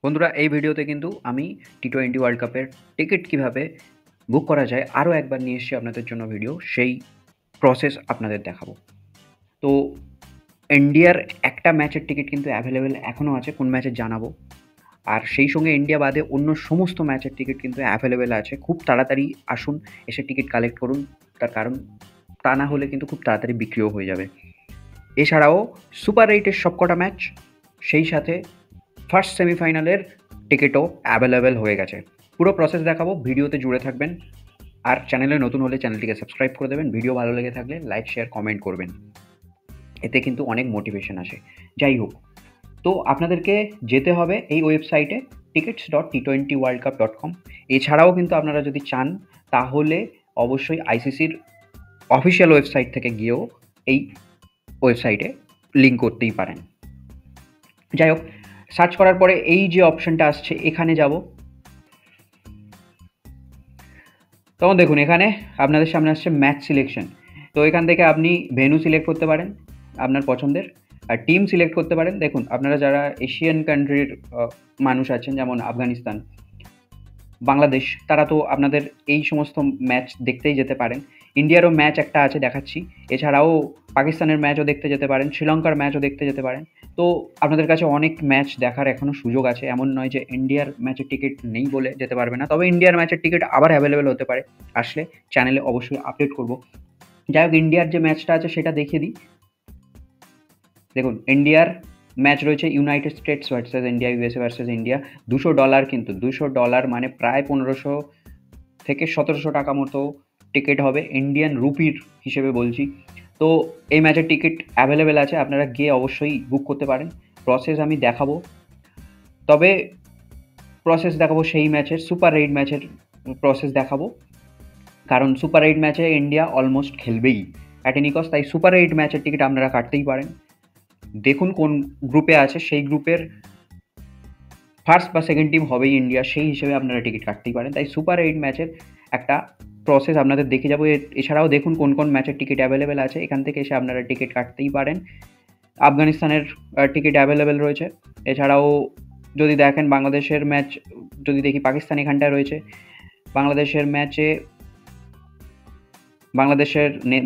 বন্ধুরা, এই ভিডিওতে কিন্তু আমি টি-20 ওয়ার্ল্ড কাপের টিকিট কীভাবে বুক করা যায় আরও একবার নিয়ে এসেছি আপনাদের জন্য ভিডিও। সেই প্রসেস আপনাদের দেখাবো। তো ইন্ডিয়ার একটা ম্যাচের টিকিট কিন্তু অ্যাভেলেবেল এখনও আছে, কোন ম্যাচের জানাবো। আর সেই সঙ্গে ইন্ডিয়া বাদে অন্য সমস্ত ম্যাচের টিকিট কিন্তু অ্যাভেলেবেল আছে। খুব তাড়াতাড়ি আসুন, এসে টিকিট কালেক্ট করুন। তার কারণ তা না হলে কিন্তু খুব তাড়াতাড়ি বিক্রিও হয়ে যাবে। এছাড়াও সুপার 8-এর সবকটা ম্যাচ, সেই সাথে ফার্স্ট সেমিফাইনালের টিকিটও অ্যাভেলেবেল হয়ে গেছে। পুরো প্রসেস দেখাবো, ভিডিওতে জুড়ে থাকবেন। আর চ্যানেলে নতুন হলে চ্যানেলটিকে সাবস্ক্রাইব করে দেবেন। ভিডিও ভালো লেগে থাকলে লাইক, শেয়ার, কমেন্ট করবেন। এতে কিন্তু অনেক মোটিভেশন আসে। যাই হোক, তো আপনাদেরকে যেতে হবে এই ওয়েবসাইটে tickets.t20worldcup.com। এছাড়াও কিন্তু আপনারা যদি চান তাহলে অবশ্যই আইসিসির অফিসিয়াল ওয়েবসাইট থেকে গিয়েও এই ওয়েবসাইটে লিঙ্ক করতেই পারেন। যাই হোক, সার্চ করার পরে এই যে অপশানটা আসছে এখানে যাব। তখন দেখুন এখানে আপনাদের সামনে আসছে ম্যাচ সিলেকশন। তো এখান থেকে আপনি ভেন্যু সিলেক্ট করতে পারেন আপনার পছন্দের, আর টিম সিলেক্ট করতে পারেন। দেখুন আপনারা যারা এশিয়ান কান্ট্রির মানুষ আছেন, যেমন আফগানিস্তান, বাংলাদেশ, তারা তো আপনাদের এই সমস্ত ম্যাচ দেখতেই যেতে পারেন। ইন্ডিয়ারও ম্যাচ একটা আছে, দেখাচ্ছি। এছাড়াও পাকিস্তানের ম্যাচও দেখতে যেতে পারেন, শ্রীলঙ্কার ম্যাচও দেখতে যেতে পারেন। তো আপনাদের কাছে অনেক ম্যাচ দেখার এখনও সুযোগ আছে। এমন নয় যে ইন্ডিয়ার ম্যাচের টিকিট নেই বলে যেতে পারবে না। তবে ইন্ডিয়ার ম্যাচের টিকিট আবার অ্যাভেলেবেল হতে পারে, আসলে চ্যানেলে অবশ্যই আপডেট করব। যাই হোক, ইন্ডিয়ার যে ম্যাচটা আছে সেটা দেখিয়ে দিই। দেখুন ইন্ডিয়ার ম্যাচ রয়েছে United states versus India, USA versus India. $200, কিন্তু $200 মানে প্রায় 1500 থেকে 1700 টাকা মতো টিকিট হবে, ইন্ডিয়ান রুপির হিসেবে বলছি। তো এই ম্যাচের টিকিট অ্যাভেলেবেল আছে, আপনারা গিয়ে অবশ্যই বুক করতে পারেন। প্রসেস আমি দেখাবো, তবে প্রসেস দেখাবো সেই ম্যাচের, সুপার 8 ম্যাচের প্রসেস দেখাবো। কারণ সুপার 8 ম্যাচে ইন্ডিয়া অলমোস্ট খেলবেই অ্যাট এনি কস্ট, তাই সুপার 8 ম্যাচের টিকিট আপনারা কাটতেই পারেন। দেখুন কোন গ্রুপে আছে, সেই গ্রুপের ফার্স্ট বা সেকেন্ড টিম হবেই ইন্ডিয়া, সেই হিসেবে আপনারা টিকিট কাটতেই পারেন। তাই সুপার 8 ম্যাচের একটা প্রসেস আপনাদের দেখে যাবো। এছাড়াও দেখুন কোন কোন ম্যাচের টিকিট অ্যাভেলেবেল আছে, এখান থেকে এসে আপনারা টিকিট কাটতেই পারেন। আফগানিস্তানের টিকিট অ্যাভেলেবেল রয়েছে। এছাড়াও যদি দেখেন বাংলাদেশের ম্যাচ, যদি দেখি পাকিস্তান এখানটায় রয়েছে। বাংলাদেশের ম্যাচে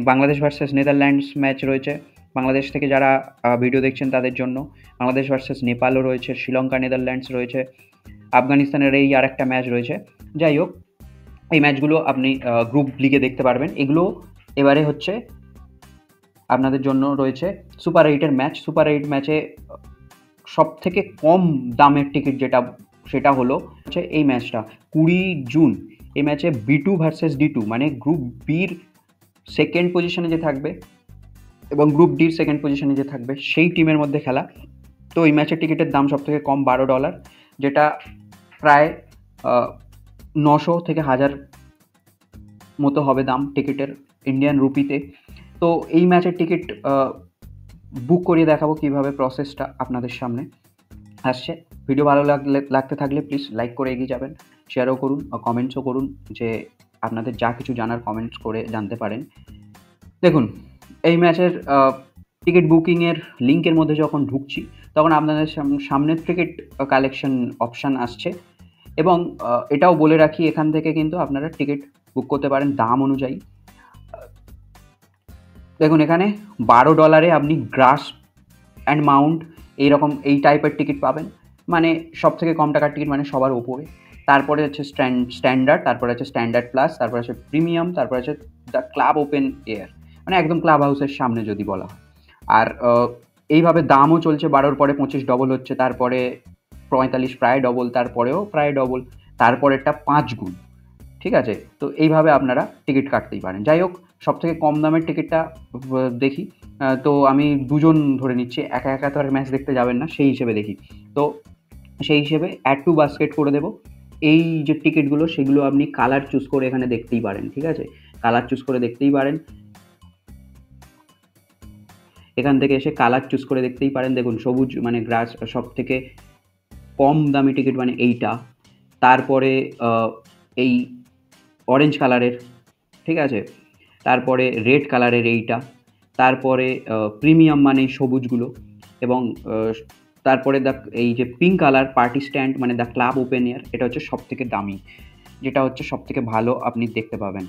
বাংলাদেশ ভার্সেস নেদারল্যান্ডস ম্যাচ রয়েছে। বাংলাদেশ থেকে যারা ভিডিও দেখছেন তাদের জন্য বাংলাদেশ ভার্সেস নেপালও রয়েছে, শ্রীলঙ্কা নেদারল্যান্ডস রয়েছে, আফগানিস্তানের এই আর একটা ম্যাচ রয়েছে। যাই হোক, এই ম্যাচগুলো আপনি গ্রুপ লিগে দেখতে পারবেন। এগুলো এবারে হচ্ছে আপনাদের জন্য রয়েছে সুপার 8-এর ম্যাচ। সুপার 8 ম্যাচে সব থেকে কম দামের টিকিট যেটা, সেটা হলো হচ্ছে এই ম্যাচটা 20 জুন। এই ম্যাচে B2 ভার্সেস D2, মানে গ্রুপ বির সেকেন্ড পজিশনে যে থাকবে এবং গ্রুপ ডির সেকেন্ড পজিশনে যে থাকবে সেই টিমের মধ্যে খেলা। তো এই ম্যাচের টিকিটের দাম সব থেকে কম $12, যেটা প্রায় 900 থেকে 1000 মতো হবে দাম টিকিটের ইন্ডিয়ান রুপিতে। তো এই ম্যাচের টিকিট বুক করিয়ে দেখাবো কীভাবে, প্রসেসটা আপনাদের সামনে আসছে। ভিডিও ভালো লাগতে থাকলে প্লিজ লাইক করে এগিয়ে যাবেন, শেয়ারও করুন, কমেন্টসও করুন, যে আপনাদের যা কিছু জানার কমেন্টস করে জানতে পারেন। দেখুন এই ম্যাচের টিকিট বুকিংয়ের লিঙ্কের মধ্যে যখন ঢুকছি তখন আপনাদের সামনে টিকিট কালেকশন অপশান আসছে, এবং এটাও বলে রাখি এখান থেকে কিন্তু আপনারা টিকিট বুক করতে পারেন দাম অনুযায়ী। দেখুন এখানে $12 আপনি গ্রাস অ্যান্ড মাউন্ট এইরকম এই টাইপের টিকিট পাবেন, মানে সব থেকে কম টাকার টিকিট, মানে সবার ওপরে। তারপরে হচ্ছে স্ট্যান্ডার্ড, তারপরে আছে স্ট্যান্ডার্ড প্লাস, তারপরে আছে প্রিমিয়াম, তারপরে আছে দ্য ক্লাব ওপেন এয়ার, মানে একদম ক্লাব হাউসের সামনে যদি বলা হয়। আর এইভাবে দামও চলছে, 12-র পরে 25 ডবল হচ্ছে, তারপরে 45 প্রায় ডবল, তারপরেও প্রায় ডবল, তারপরেরটা 5 গুণ। ঠিক আছে, তো এইভাবে আপনারা টিকিট কাটতেই পারেন। যাই হোক, সবথেকে কম দামের টিকিটটা দেখি। তো আমি দুজন ধরে নিচ্ছি, একা একা তো আর ম্যাচ দেখতে যাবেন না, সেই হিসেবে দেখি। তো সেই হিসেবে অ্যাড টু বাস্কেট করে দেবো। এই যে টিকিটগুলো সেগুলো আপনি কালার চুজ করে এখানে দেখতেই পারেন। ঠিক আছে, কালার চুজ করে দেখতেই পারেন, এখান থেকে এসে কালার চুজ করে দেখতেই পারেন। দেখুন সবুজ মানে গ্রাস সব থেকে কম দামি টিকিট, মানে এইটা। তারপরে এই অরেঞ্জ কালারের, ঠিক আছে, তারপরে রেড কালারের এইটা, তারপরে প্রিমিয়াম মানে সবুজগুলো, এবং তারপরে এই যে পিঙ্ক কালার পার্টি স্ট্যান্ড মানে দ্য ক্লাব ওপেন এয়ার, এটা হচ্ছে সবথেকে দামি, যেটা হচ্ছে সবথেকে ভালো আপনি দেখতে পাবেন।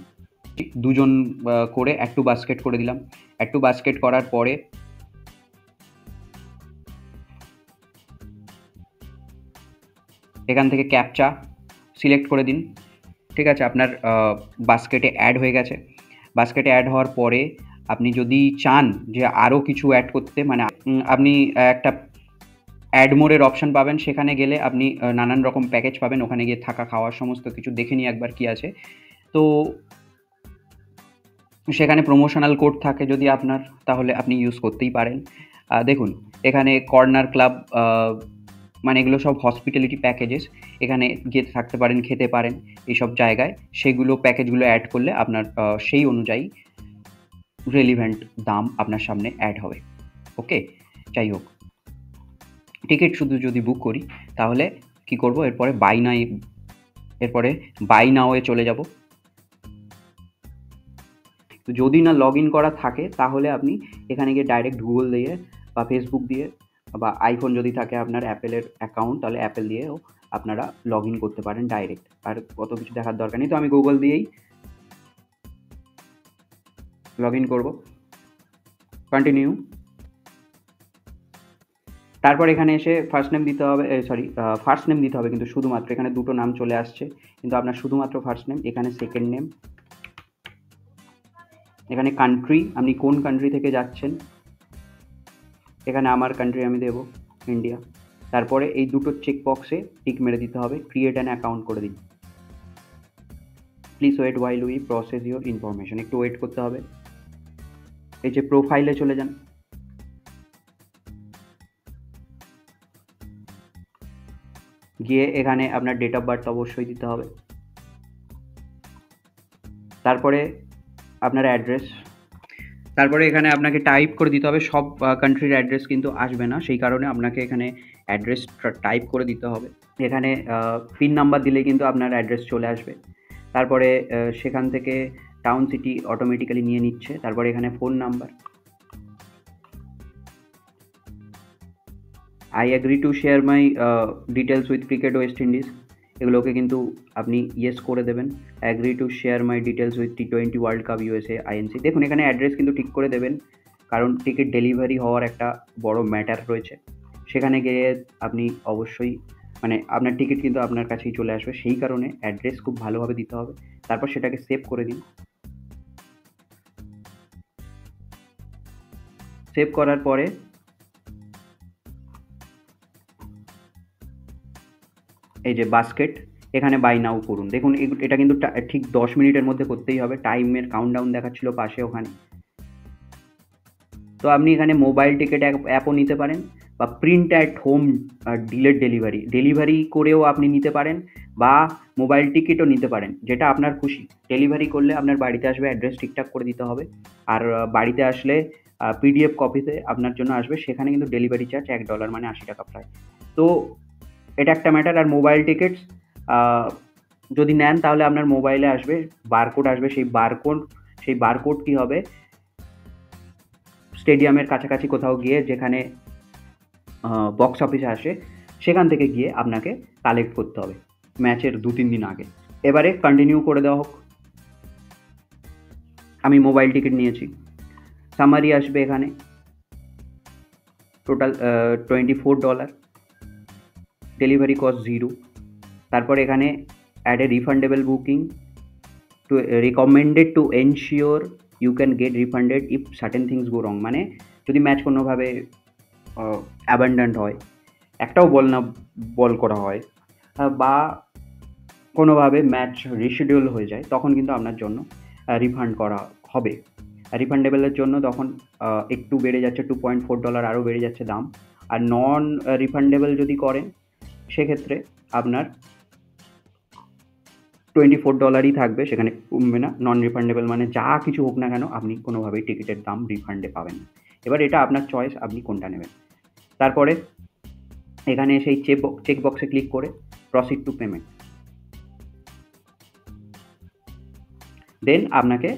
ঠিক 2 জন করে অ্যাড টু বাস্কেট করে দিলাম। অ্যাড টু বাস্কেট করার পরে এখান থেকে ক্যাপচা সিলেক্ট করে দিন। ঠিক আছে, আপনার বাস্কেটে অ্যাড হয়ে গেছে। বাস্কেটে অ্যাড হওয়ার পরে আপনি যদি চান যে আরও কিছু অ্যাড করতে, মানে আপনি একটা অ্যাড মোরের অপশান পাবেন, সেখানে গেলে আপনি নানান রকম প্যাকেজ পাবেন, ওখানে গিয়ে থাকা খাওয়ার সমস্ত কিছু দেখে নিই একবার কী আছে। তো সেখানে প্রমোশনাল কোড থাকে যদি আপনার, তাহলে আপনি ইউজ করতেই পারেন। দেখুন এখানে কর্নার ক্লাব, মানে এগুলো সব হসপিটালিটি প্যাকেজেস, এখানে গিয়ে থাকতে পারেন, খেতে পারেন এইসব জায়গায়, সেগুলো প্যাকেজগুলো অ্যাড করলে আপনার সেই অনুযায়ী রেলিভেন্ট দাম আপনার সামনে অ্যাড হবে। ওকে, যাই হোক, টিকিট শুধু যদি বুক করি তাহলে কি করব, এরপরে বাই নাওয়ে চলে যাব। তো যদি না লগ ইন করা থাকে তাহলে আপনি এখানে গিয়ে ডাইরেক্ট গুগল দিয়ে বা ফেসবুক দিয়ে বা আইফোন যদি থাকে আপনার অ্যাপেলের অ্যাকাউন্ট, তাহলে অ্যাপেল দিয়েও আপনারা লগ ইন করতে পারেন ডাইরেক্ট, আর কত কিছু দেখার দরকার নেই। তো আমি গুগল দিয়েই লগ ইন করবো, কন্টিনিউ। তারপর এখানে এসে ফার্স্ট নেম দিতে হবে, ফার্স্ট নেম দিতে হবে, কিন্তু শুধুমাত্র এখানে দুটো নাম চলে আসছে, কিন্তু আপনার শুধুমাত্র ফার্স্ট নেম। এখানে সেকেন্ড নেম, এখানে কান্ট্রি, আপনি কোন কান্ট্রি থেকে যাচ্ছেন, এখানে আমার কান্ট্রি আমি দেবো ইন্ডিয়া। তারপরে এই দুটো চেক বক্সে টিক মেরে দিতে হবে, ক্রিয়েট অ্যান অ্যাকাউন্ট করে দিন। Please wait while we process your information, একটু ওয়েট করতে হবে। এই যে প্রোফাইলে চলে যান, গিয়ে এখানে আপনার ডেট অফ বার্থ অবশ্যই দিতে হবে। তারপরে আপনার অ্যাড্রেস, তারপরে এখানে আপনাকে টাইপ করে দিতে হবে। সব কান্ট্রির অ্যাড্রেস কিন্তু আসবে না, সেই কারণে আপনাকে এখানে অ্যাড্রেস টাইপ করে দিতে হবে। এখানে পিন নাম্বার দিলে কিন্তু আপনার অ্যাড্রেস চলে আসবে। তারপরে সেখান থেকে টাউন সিটি অটোমেটিক্যালি নিয়ে নিচ্ছে। তারপরে এখানে phone number, I agree to share my details with cricket West Indies, এগুলোকে কিন্তু আপনি ইয়েস করে দেবেন। Agree to share my details with T20 world cup USA INC। দেখুন এখানে অ্যাড্রেস কিন্তু ঠিক করে দেবেন, কারণ টিকিট ডেলিভারি হওয়ার একটা বড় ম্যাটার রয়েছে। সেখানে গিয়ে আপনি অবশ্যই, মানে আপনার টিকিট কিন্তু আপনার কাছেই চলে আসবে, সেই কারণে অ্যাড্রেস খুব ভালোভাবে দিতে হবে। তারপর সেটাকে সেভ করে দিন। সেভ করার পরে এই যে বাস্কেট, এখানে বাই নাও করুন। দেখুন এটা কিন্তু ঠিক 10 মিনিটের মধ্যে করতেই হবে, টাইমের কাউন্টডাউন দেখাচ্ছিল পাশে ওখানে। তো আপনি এখানে মোবাইল টিকিট অ্যাপও নিতে পারেন, বা print at home delete delivery করেও আপনি নিতে পারেন, বা মোবাইল টিকিটও নিতে পারেন, যেটা আপনার খুশি। ডেলিভারি করলে আপনার বাড়িতে আসবে, অ্যাড্রেস ঠিকঠাক করে দিতে হবে, আর বাড়িতে আসলে PDF কপিতে আপনার জন্য আসবে, সেখানে কিন্তু ডেলিভারি চার্জ $1 মানে 80 টাকা প্রায়। তো এটা একটা ম্যাটার। আর মোবাইল টিকিটস যদি নেন তাহলে আপনার মোবাইলে আসবে, বারকোড আসবে, সেই বারকোড কী হবে, স্টেডিয়ামের কাছাকাছি কোথাও গিয়ে, যেখানে বক্স অফিসে আসে, সেখান থেকে গিয়ে আপনাকে কালেক্ট করতে হবে ম্যাচের 2-3 দিন আগে। এবারে কন্টিনিউ করে দেওয়া হোক। আমি মোবাইল টিকিট নিয়েছি, সামারি আসবে এখানে, টোটাল $24, ডেলিভারি কস্ট 0। তারপর এখানে add a refundable booking to recommended to ensure you can get refunded if certain things go wrong, মানে যদি ম্যাচ কোনোভাবে অ্যাবান্ডেন্ট হয়, একটাও বল করা হয়, বা কোনোভাবে ম্যাচ রিশিডিউল হয়ে যায়, তখন কিন্তু আপনার জন্য রিফান্ড করা হবে। রিফান্ডেবলের জন্য তখন একটু বেড়ে যাচ্ছে, $2.4 আরও বেড়ে যাচ্ছে দাম। আর নন রিফান্ডেবল যদি করেন সেক্ষেত্রে আপনার $24ই থাকবে, সেখানে কমবে না। নন রিফান্ডেবল মানে যা কিছু হোক না কেন, আপনি কোনোভাবেই টিকিটের দাম রিফান্ডে পাবেন না। এবার এটা আপনার চয়েস, আপনি কোনটা নেবেন। তারপরে এখানে সেই চেক বক্সে ক্লিক করে প্রসিড টু পেমেন্ট, দেন আপনাকে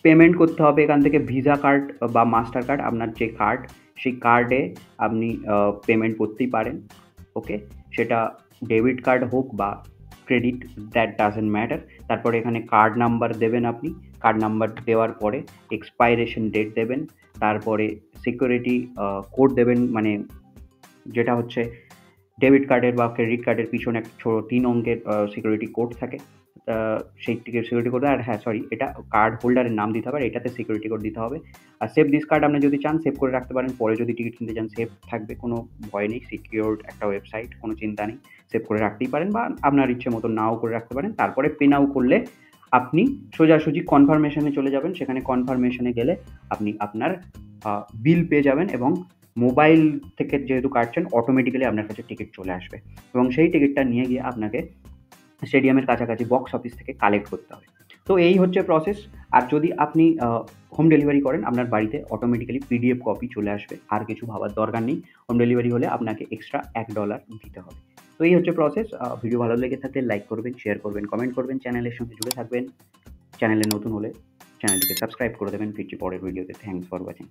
পেমেন্ট করতে হবে। এখান থেকে ভিসা কার্ড বা মাস্টার কার্ড, আপনার যে কার্ড সেই কার্ডে আপনি পেমেন্ট করতেই পারেন। ওকে, সেটা ডেবিট কার্ড হোক বা ক্রেডিট, দ্যাট ডাজেন্ট ম্যাটার। তারপরে এখানে কার্ড নাম্বার দেবেন আপনি। কার্ড নাম্বার দেওয়ার পরে এক্সপাইরেশন ডেট দেবেন, তারপরে সিকিউরিটি কোড দেবেন, মানে যেটা হচ্ছে ডেবিট কার্ডের বা ক্রেডিট কার্ডের পিছনে একটা ছোটো 3 অঙ্কের সিকিউরিটি কোড থাকে। সেই সিকিউরিটি কোড, আর হ্যাঁ সরি, এটা কার্ড হোল্ডারের নাম দিতে হবে, আর এটাতে সিকিউরিটি কোড দিতে হবে। আর সেভ দিস কার্ড আপনি যদি চান সেভ করে রাখতে পারেন, পরে যদি টিকিট কিনতে চান সেভ থাকবে, কোনো ভয় নেই, সিকিউরড একটা ওয়েবসাইট, কোনো চিন্তা নেই, সেভ করে রাখতেই পারেন বা আপনার ইচ্ছে মতো নাও করে রাখতে পারেন। তারপরে পে নাও করলে আপনি সোজাসুজি কনফার্মেশনে চলে যাবেন। সেখানে কনফার্মেশনে গেলে আপনি আপনার বিল পেয়ে যাবেন, এবং মোবাইল থেকে যেহেতু কাটছেন অটোমেটিক্যালি আপনার কাছে টিকিট চলে আসবে, এবং সেই টিকিটটা নিয়ে গিয়ে আপনাকে স্টেডিয়ামের কাছাকাছি বক্স অফিস থেকে কালেক্ট করতে হবে। তো এই হচ্ছে প্রসেস। আর যদি আপনি হোম ডেলিভারি করেন, আপনার বাড়িতে অটোমেটিক্যালি পিডিএফ কপি চলে আসবে, আর কিছু ভাবার দরকার নেই। হোম ডেলিভারি হলে আপনাকে এক্সট্রা $1 দিতে হবে। তো এই হচ্ছে প্রসেস। ভিডিও ভালো লেগে থাকলে লাইক করবেন, শেয়ার করবেন, কমেন্ট করবেন, চ্যানেলের সঙ্গে জুড়ে থাকবেন। চ্যানেলে নতুন হলে চ্যানেলটিকে সাবস্ক্রাইব করে দেবেন। ফিরছি পরের ভিডিওতে। Thanks for watching.